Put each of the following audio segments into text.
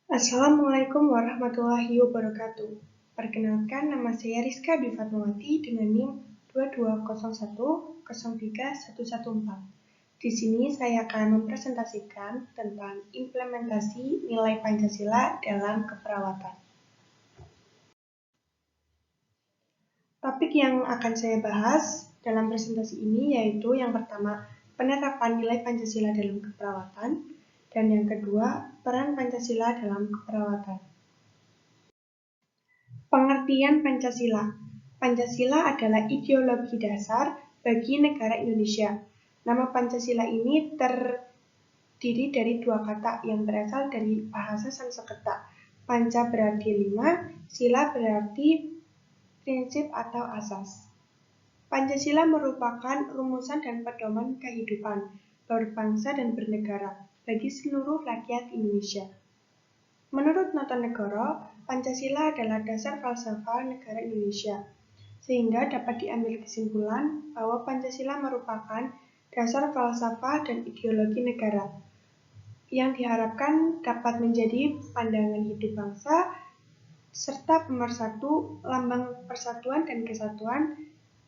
Assalamualaikum warahmatullahi wabarakatuh. Perkenalkan, nama saya Rizka Dwi Fatmawati dengan NIM 2201031114. Di sini saya akan mempresentasikan tentang implementasi nilai Pancasila dalam keperawatan. Topik yang akan saya bahas dalam presentasi ini yaitu yang pertama, penerapan nilai Pancasila dalam keperawatan, dan yang kedua, peran Pancasila dalam keperawatan. Pengertian Pancasila. Pancasila adalah ideologi dasar bagi negara Indonesia. Nama Pancasila ini terdiri dari dua kata yang berasal dari bahasa Sanskerta. Panca berarti 5, sila berarti prinsip atau asas. Pancasila merupakan rumusan dan pedoman kehidupan berbangsa dan bernegara bagi seluruh rakyat Indonesia. Menurut Notonegoro, Pancasila adalah dasar falsafah negara Indonesia, sehingga dapat diambil kesimpulan bahwa Pancasila merupakan dasar falsafah dan ideologi negara, yang diharapkan dapat menjadi pandangan hidup bangsa, serta pemersatu lambang persatuan dan kesatuan,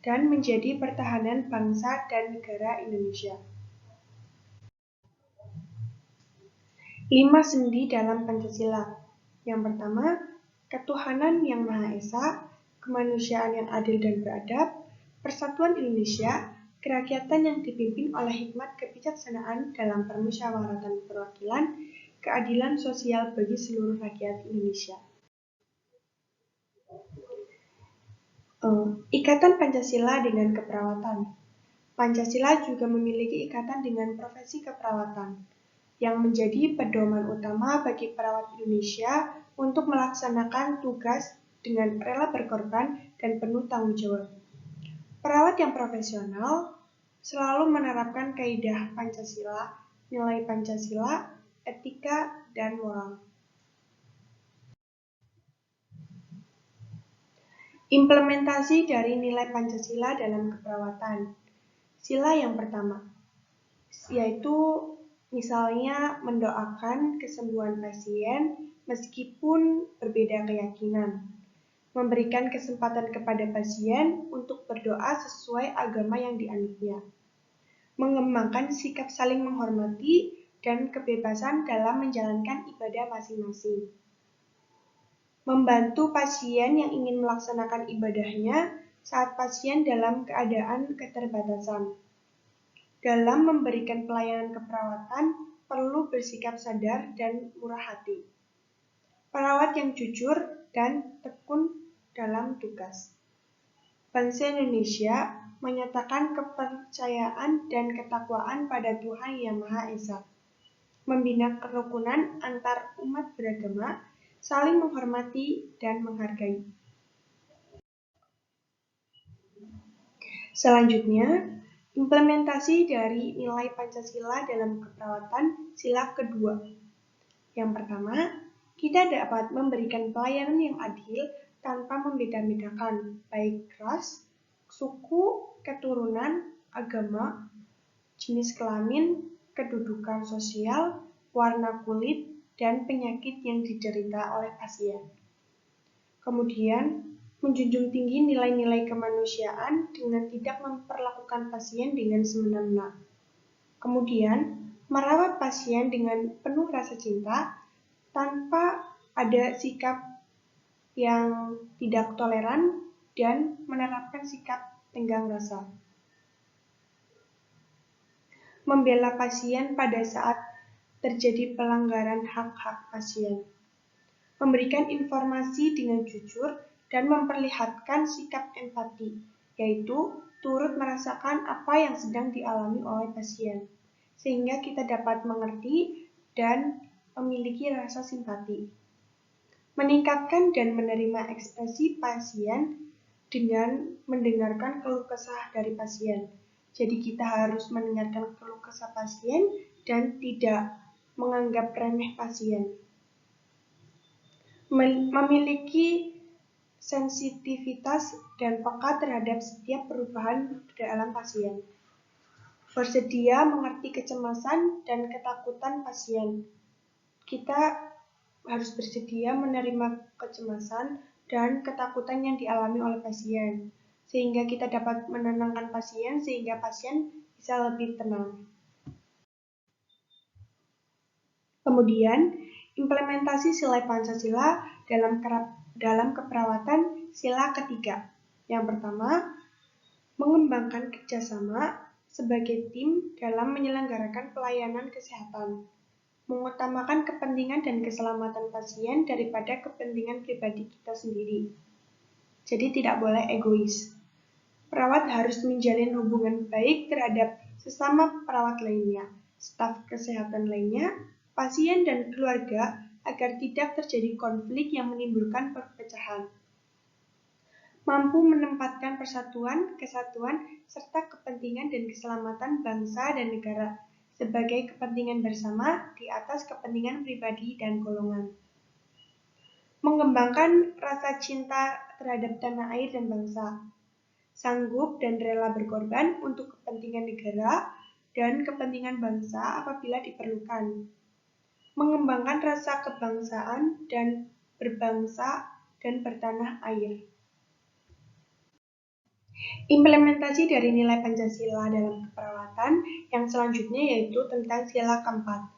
dan menjadi pertahanan bangsa dan negara Indonesia. 5 sendi dalam Pancasila. Yang pertama, ketuhanan yang Maha Esa, kemanusiaan yang adil dan beradab, persatuan Indonesia, kerakyatan yang dipimpin oleh hikmat kebijaksanaan dalam permusyawaratan perwakilan, keadilan sosial bagi seluruh rakyat Indonesia. Ikatan Pancasila dengan keperawatan. Pancasila juga memiliki ikatan dengan profesi keperawatan, yang menjadi pedoman utama bagi perawat Indonesia untuk melaksanakan tugas dengan rela berkorban dan penuh tanggung jawab. Perawat yang profesional selalu menerapkan kaidah Pancasila, nilai Pancasila, etika, dan moral. Implementasi dari nilai Pancasila dalam keperawatan. Sila yang pertama, yaitu misalnya mendoakan kesembuhan pasien meskipun berbeda keyakinan, memberikan kesempatan kepada pasien untuk berdoa sesuai agama yang dianutnya, mengembangkan sikap saling menghormati dan kebebasan dalam menjalankan ibadah masing-masing, membantu pasien yang ingin melaksanakan ibadahnya saat pasien dalam keadaan keterbatasan. Dalam memberikan pelayanan keperawatan, perlu bersikap sadar dan murah hati. Perawat yang jujur dan tekun dalam tugas. Bangsa Indonesia menyatakan kepercayaan dan ketakwaan pada Tuhan Yang Maha Esa. Membina kerukunan antar umat beragama, saling menghormati dan menghargai. Selanjutnya, implementasi dari nilai Pancasila dalam keperawatan sila kedua. Yang pertama, kita dapat memberikan pelayanan yang adil tanpa membeda-bedakan, baik ras, suku, keturunan, agama, jenis kelamin, kedudukan sosial, warna kulit, dan penyakit yang diderita oleh pasien. Kemudian, menjunjung tinggi nilai-nilai kemanusiaan dengan tidak memperlakukan pasien dengan semena-mena. Kemudian, merawat pasien dengan penuh rasa cinta tanpa ada sikap yang tidak toleran dan menerapkan sikap tenggang rasa. Membela pasien pada saat terjadi pelanggaran hak-hak pasien. Memberikan informasi dengan jujur dan memperlihatkan sikap empati, yaitu turut merasakan apa yang sedang dialami oleh pasien, sehingga kita dapat mengerti dan memiliki rasa simpati. Meningkatkan dan menerima ekspresi pasien dengan mendengarkan keluh kesah dari pasien. Jadi kita harus mendengarkan keluh kesah pasien dan tidak menganggap remeh pasien. Memiliki sensitivitas dan peka terhadap setiap perubahan dalam pasien. Bersedia mengerti kecemasan dan ketakutan pasien. Kita harus bersedia menerima kecemasan dan ketakutan yang dialami oleh pasien, sehingga kita dapat menenangkan pasien sehingga pasien bisa lebih tenang. Kemudian, implementasi nilai Pancasila dalam keperawatan sila ketiga. Yang pertama, mengembangkan kerjasama sebagai tim dalam menyelenggarakan pelayanan kesehatan, mengutamakan kepentingan dan keselamatan pasien daripada kepentingan pribadi kita sendiri. Jadi tidak boleh egois. Perawat harus menjalin hubungan baik terhadap sesama perawat lainnya, staf kesehatan lainnya, pasien dan keluarga agar tidak terjadi konflik yang menimbulkan perpecahan. Mampu menempatkan persatuan, kesatuan, serta kepentingan dan keselamatan bangsa dan negara sebagai kepentingan bersama di atas kepentingan pribadi dan golongan. Mengembangkan rasa cinta terhadap tanah air dan bangsa. Sanggup dan rela berkorban untuk kepentingan negara dan kepentingan bangsa apabila diperlukan. Mengembangkan rasa kebangsaan dan berbangsa dan bertanah air. Implementasi dari nilai Pancasila dalam keperawatan yang selanjutnya yaitu tentang sila keempat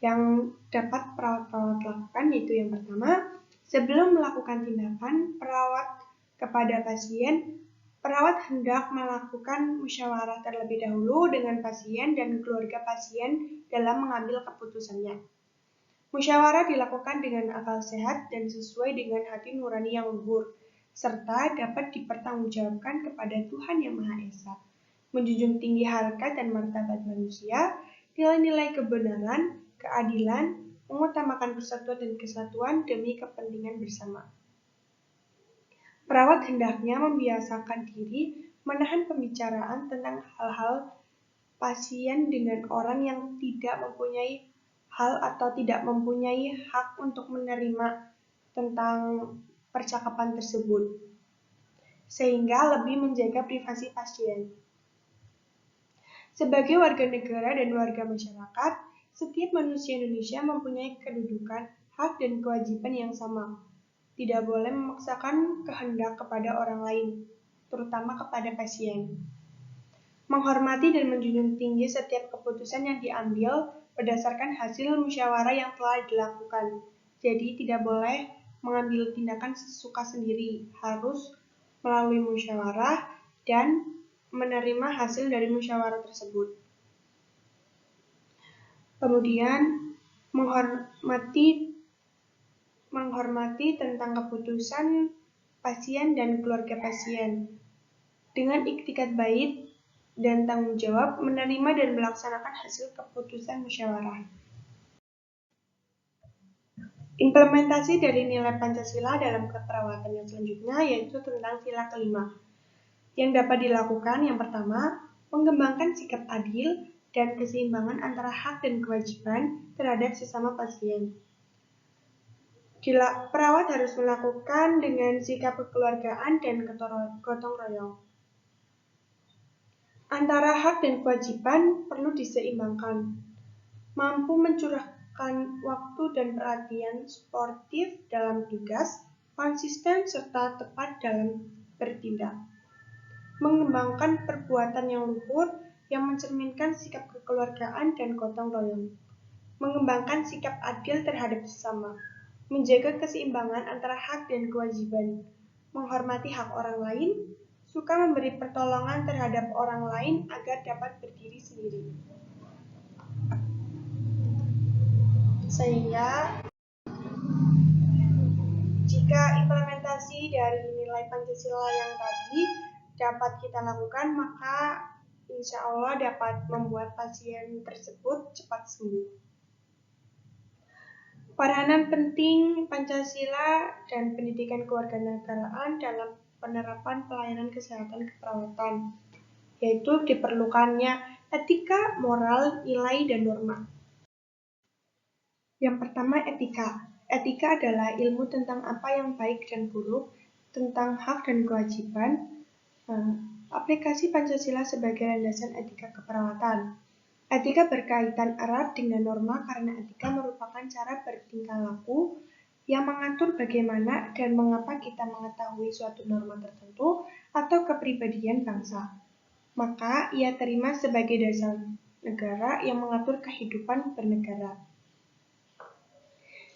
yang dapat perawat-perawat lakukan, yaitu yang pertama, sebelum melakukan tindakan perawat kepada pasien, perawat hendak melakukan musyawarah terlebih dahulu dengan pasien dan keluarga pasien dalam mengambil keputusannya. Musyawarah dilakukan dengan akal sehat dan sesuai dengan hati nurani yang luhur, serta dapat dipertanggungjawabkan kepada Tuhan Yang Maha Esa, menjunjung tinggi harkat dan martabat manusia, nilai-nilai kebenaran, keadilan, mengutamakan persatuan dan kesatuan demi kepentingan bersama. Perawat hendaknya membiasakan diri menahan pembicaraan tentang hal-hal pasien dengan orang yang tidak mempunyai hal atau tidak mempunyai hak untuk menerima tentang percakapan tersebut, sehingga lebih menjaga privasi pasien. Sebagai warga negara dan warga masyarakat, setiap manusia Indonesia mempunyai kedudukan, hak dan kewajiban yang sama. Tidak boleh memaksakan kehendak kepada orang lain, terutama kepada pasien. Menghormati dan menjunjung tinggi setiap keputusan yang diambil berdasarkan hasil musyawarah yang telah dilakukan. Jadi tidak boleh mengambil tindakan sesuka sendiri, harus melalui musyawarah dan menerima hasil dari musyawarah tersebut. Kemudian menghormati tentang keputusan pasien dan keluarga pasien dengan iktikat baik dan tanggung jawab menerima dan melaksanakan hasil keputusan musyawarah. Implementasi dari nilai Pancasila dalam keperawatan yang selanjutnya yaitu tentang sila kelima. Yang dapat dilakukan yang pertama, mengembangkan sikap adil dan keseimbangan antara hak dan kewajiban terhadap sesama pasien. Perawat harus melakukan dengan sikap kekeluargaan dan gotong royong. Antara hak dan kewajiban perlu diseimbangkan. Mampu mencurahkan waktu dan perhatian sportif dalam tugas, konsisten serta tepat dalam bertindak. Mengembangkan perbuatan yang luhur yang mencerminkan sikap kekeluargaan dan gotong royong. Mengembangkan sikap adil terhadap sesama. Menjaga keseimbangan antara hak dan kewajiban. Menghormati hak orang lain. Suka memberi pertolongan terhadap orang lain agar dapat berdiri sendiri. Sehingga jika implementasi dari nilai Pancasila yang tadi dapat kita lakukan, maka insya Allah dapat membuat pasien tersebut cepat sembuh. Peranan penting Pancasila dan pendidikan kewarganegaraan dalam penerapan pelayanan kesehatan keperawatan, yaitu diperlukannya etika, moral, nilai, dan norma. Yang pertama, etika. Etika adalah ilmu tentang apa yang baik dan buruk, tentang hak dan kewajiban. Aplikasi Pancasila sebagai landasan etika keperawatan. Etika berkaitan erat dengan norma karena etika merupakan cara bertingkah laku yang mengatur bagaimana dan mengapa kita mengetahui suatu norma tertentu atau kepribadian bangsa. Maka ia terima sebagai dasar negara yang mengatur kehidupan bernegara.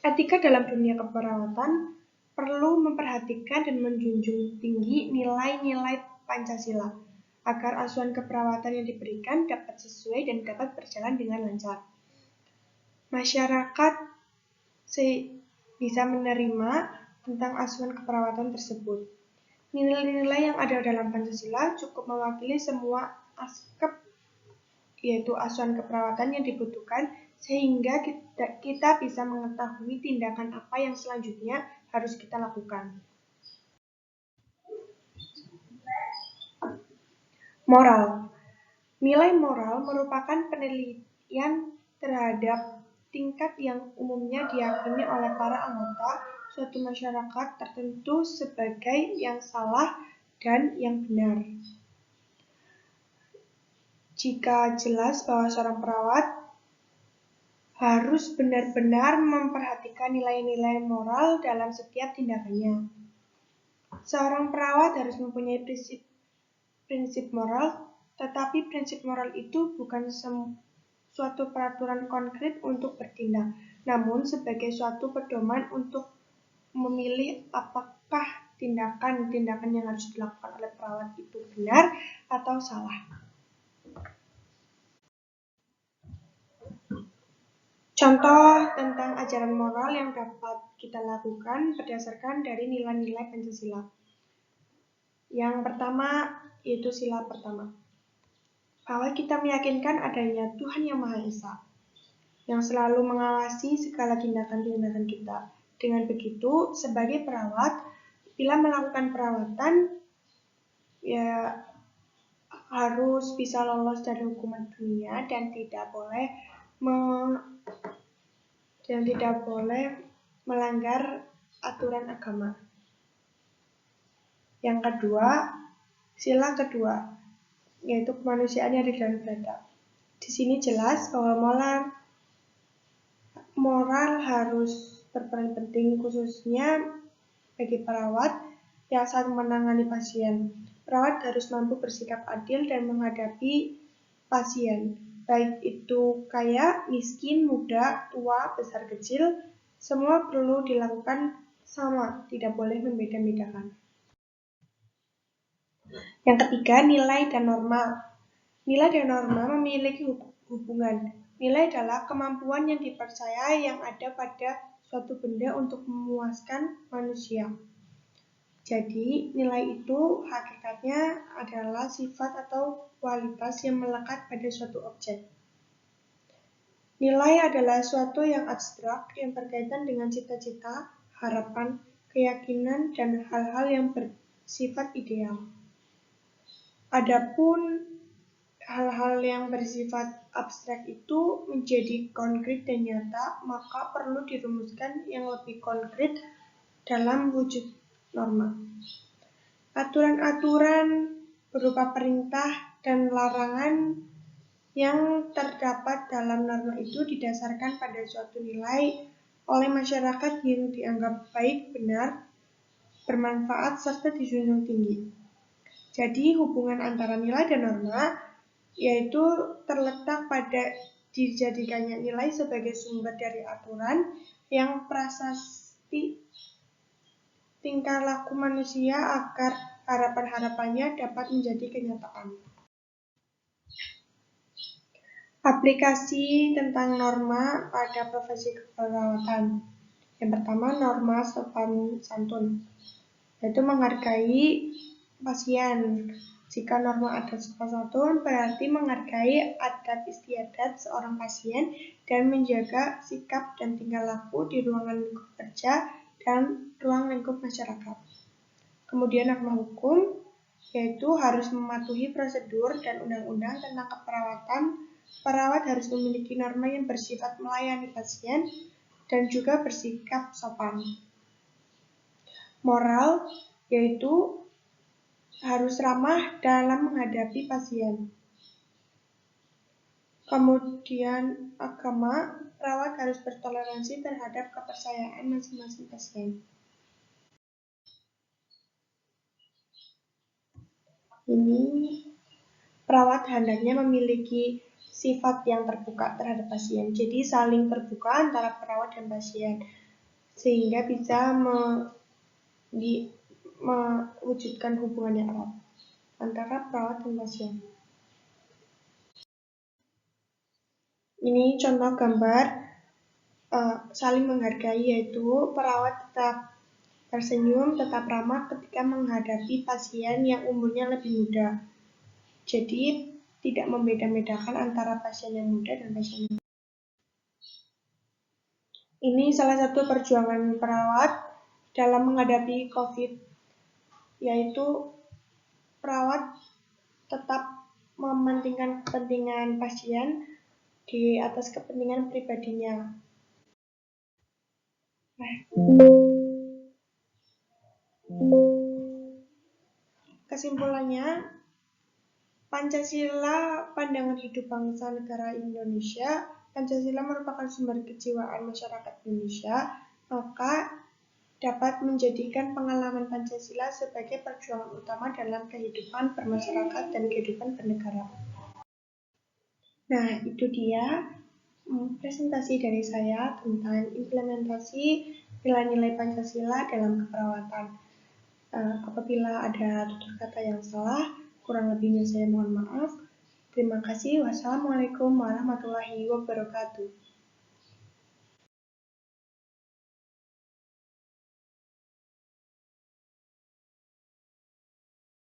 Etika dalam dunia keperawatan perlu memperhatikan dan menjunjung tinggi nilai-nilai Pancasila, agar asuhan keperawatan yang diberikan dapat sesuai dan dapat berjalan dengan lancar. Masyarakat bisa menerima tentang asuhan keperawatan tersebut. Nilai-nilai yang ada dalam Pancasila cukup mewakili semua aspek, yaitu asuhan keperawatan yang dibutuhkan, sehingga kita bisa mengetahui tindakan apa yang selanjutnya harus kita lakukan. Moral. Nilai moral merupakan penilaian terhadap tingkat yang umumnya diyakini oleh para anggota suatu masyarakat tertentu sebagai yang salah dan yang benar. Jika jelas bahwa seorang perawat harus benar-benar memperhatikan nilai-nilai moral dalam setiap tindakannya. Seorang perawat harus mempunyai prinsip moral, tetapi prinsip moral itu bukan suatu peraturan konkret untuk bertindak, namun sebagai suatu pedoman untuk memilih apakah tindakan-tindakan yang harus dilakukan oleh perawat itu benar atau salah. Contoh tentang ajaran moral yang dapat kita lakukan berdasarkan dari nilai-nilai Pancasila. Yang pertama, yaitu sila pertama, bahwa kita meyakinkan adanya Tuhan Yang Maha Esa, yang selalu mengawasi segala tindakan-tindakan kita. Dengan begitu, sebagai perawat, bila melakukan perawatan, ya harus bisa lolos dari hukuman dunia dan tidak boleh melanggar aturan agama. Yang kedua, sila kedua, yaitu kemanusiaan yang adil dan beradab. Di sini jelas bahwa moral harus berperan penting, khususnya bagi perawat yang saat menangani pasien. Perawat harus mampu bersikap adil dan menghadapi pasien, baik itu kaya, miskin, muda, tua, besar, kecil, semua perlu dilakukan sama, tidak boleh membeda-bedakan. Yang ketiga, nilai dan norma. Nilai dan norma memiliki hubungan. Nilai adalah kemampuan yang dipercaya yang ada pada suatu benda untuk memuaskan manusia. Jadi, nilai itu hakikatnya adalah sifat atau kualitas yang melekat pada suatu objek. Nilai adalah suatu yang abstrak yang berkaitan dengan cita-cita, harapan, keyakinan, dan hal-hal yang bersifat ideal. Adapun hal-hal yang bersifat abstrak itu menjadi konkret dan nyata, maka perlu dirumuskan yang lebih konkret dalam wujud norma. Aturan-aturan berupa perintah dan larangan yang terdapat dalam norma itu didasarkan pada suatu nilai oleh masyarakat yang dianggap baik, benar, bermanfaat, serta dijunjung tinggi. Jadi hubungan antara nilai dan norma yaitu terletak pada dijadikannya nilai sebagai sumber dari aturan yang prasasti tingkah laku manusia agar harapan-harapannya dapat menjadi kenyataan. Aplikasi tentang norma pada profesi keperawatan. Yang pertama, norma sopan santun, yaitu menghargai pasien. Jika norma adat sopan santun berarti menghargai adat istiadat seorang pasien dan menjaga sikap dan tingkah laku di ruangan lingkup kerja dan ruang lingkup masyarakat. Kemudian norma hukum, yaitu harus mematuhi prosedur dan undang-undang tentang keperawatan. Perawat harus memiliki norma yang bersifat melayani pasien dan juga bersikap sopan. Moral, yaitu harus ramah dalam menghadapi pasien. Kemudian agama, perawat harus bertoleransi terhadap kepercayaan masing-masing pasien. Ini perawat hendaknya memiliki sifat yang terbuka terhadap pasien. Jadi saling terbuka antara perawat dan pasien sehingga bisa mewujudkan hubungan yang erat antara perawat dan pasien. Ini contoh gambar saling menghargai, yaitu perawat tetap tersenyum, tetap ramah ketika menghadapi pasien yang umurnya lebih muda. Jadi tidak membeda-bedakan antara pasien yang muda dan pasien yang tua. Ini salah satu perjuangan perawat dalam menghadapi COVID, yaitu perawat tetap mementingkan kepentingan pasien di atas kepentingan pribadinya. Kesimpulannya, Pancasila pandangan hidup bangsa negara Indonesia. Pancasila merupakan sumber kejiwaan masyarakat Indonesia, maka dapat menjadikan pengalaman Pancasila sebagai perjuangan utama dalam kehidupan bermasyarakat dan kehidupan bernegara. Nah, itu dia presentasi dari saya tentang implementasi nilai-nilai Pancasila dalam keperawatan. Apabila ada tutur kata yang salah, kurang lebihnya saya mohon maaf. Terima kasih. Wassalamualaikum warahmatullahi wabarakatuh.